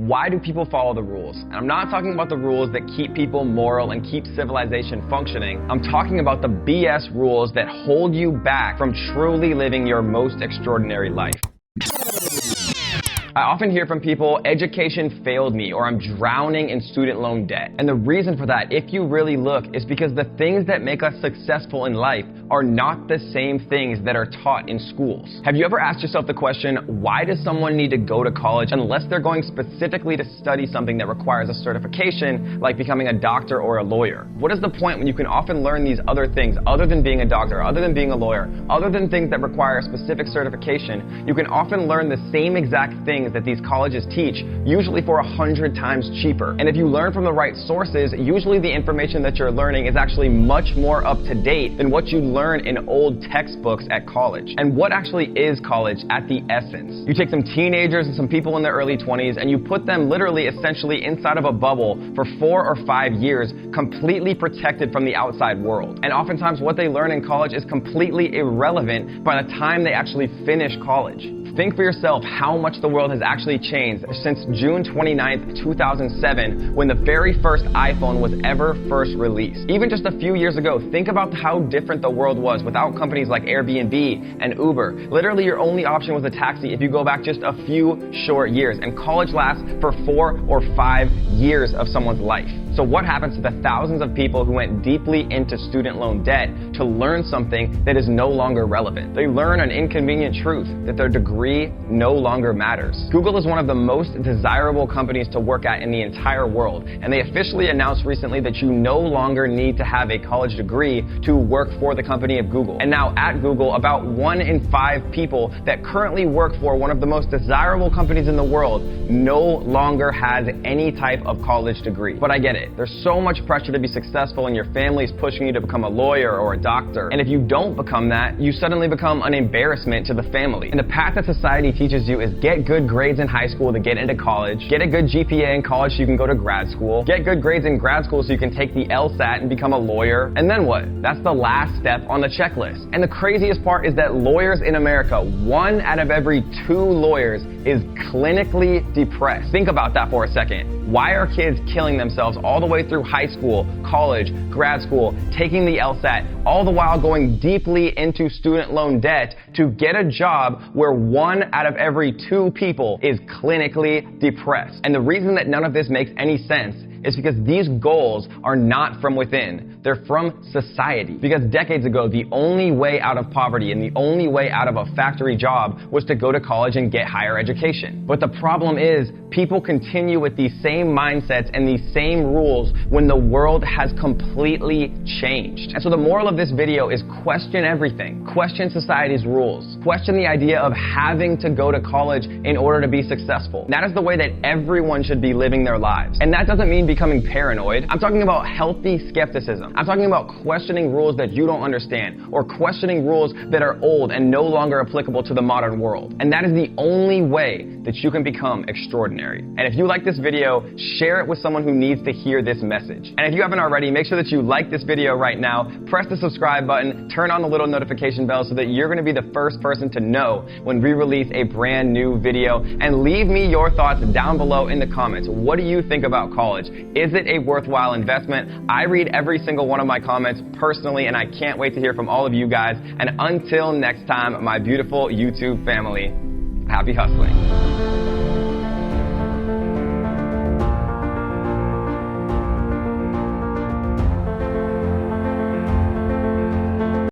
why do people follow the rules? And I'm not talking about the rules that keep people moral and keep civilization functioning. I'm talking about the BS rules that hold you back from truly living your most extraordinary life. I often hear from people, education failed me, or I'm drowning in student loan debt. And the reason for that, if you really look, is because the things that make us successful in life are not the same things that are taught in schools. Have you ever asked yourself the question, why does someone need to go to college unless they're going specifically to study something that requires a certification, like becoming a doctor or a lawyer? What is the point when you can often learn these other things other than being a doctor, other than being a lawyer, other than things that require a specific certification? You can often learn the same exact things that these colleges teach, usually for 100 times cheaper. And if you learn from the right sources, usually the information that you're learning is actually much more up to date than what you learn in old textbooks at college. And what actually is college at the essence? You take some teenagers and some people in their early 20s and you put them literally essentially inside of a bubble for 4 or 5 years, completely protected from the outside world. And oftentimes what they learn in college is completely irrelevant by the time they actually finish college. Think for yourself how much the world has actually changed since June 29th, 2007, when the very first iPhone was ever first released. Even just a few years ago, think about how different the world was without companies like Airbnb and Uber. Literally, your only option was a taxi if you go back just a few short years, and college lasts for 4 or 5 years of someone's life. So what happens to the thousands of people who went deeply into student loan debt to learn something that is no longer relevant? They learn an inconvenient truth, that their degree no longer matters. Google is one of the most desirable companies to work at in the entire world, and they officially announced recently that you no longer need to have a college degree to work for the company of Google. And now at Google, about 1 in 5 people that currently work for one of the most desirable companies in the world no longer has any type of college degree. But I get it. There's so much pressure to be successful and your family's pushing you to become a lawyer or a doctor. And if you don't become that, you suddenly become an embarrassment to the family. And the path that society teaches you is get good grades in high school to get into college, get a good GPA in college so you can go to grad school, get good grades in grad school so you can take the LSAT and become a lawyer. And then what? That's the last step on the checklist. And the craziest part is that lawyers in America, 1 out of every 2 lawyers is clinically depressed. Think about that for a second. Why are kids killing themselves all the way through high school, college, grad school, taking the LSAT, all the while going deeply into student loan debt to get a job where 1 out of every 2 people is clinically depressed? And the reason that none of this makes any sense is because these goals are not from within. They're from society. Because decades ago, the only way out of poverty and the only way out of a factory job was to go to college and get higher education. But the problem is, people continue with these same mindsets and these same rules when the world has completely changed. And so the moral of this video is question everything. Question society's rules. Question the idea of having to go to college in order to be successful. That is the way that everyone should be living their lives. And that doesn't mean becoming paranoid. I'm talking about healthy skepticism. I'm talking about questioning rules that you don't understand, or questioning rules that are old and no longer applicable to the modern world. And that is the only way that you can become extraordinary. And if you like this video, share it with someone who needs to hear this message. And if you haven't already, make sure that you like this video right now, press the subscribe button, turn on the little notification bell so that you're going to be the first person to know when we release a brand new video. And leave me your thoughts down below in the comments. What do you think about college? Is it a worthwhile investment? I read every single one of my comments personally, and I can't wait to hear from all of you guys. And until next time, my beautiful YouTube family, happy hustling.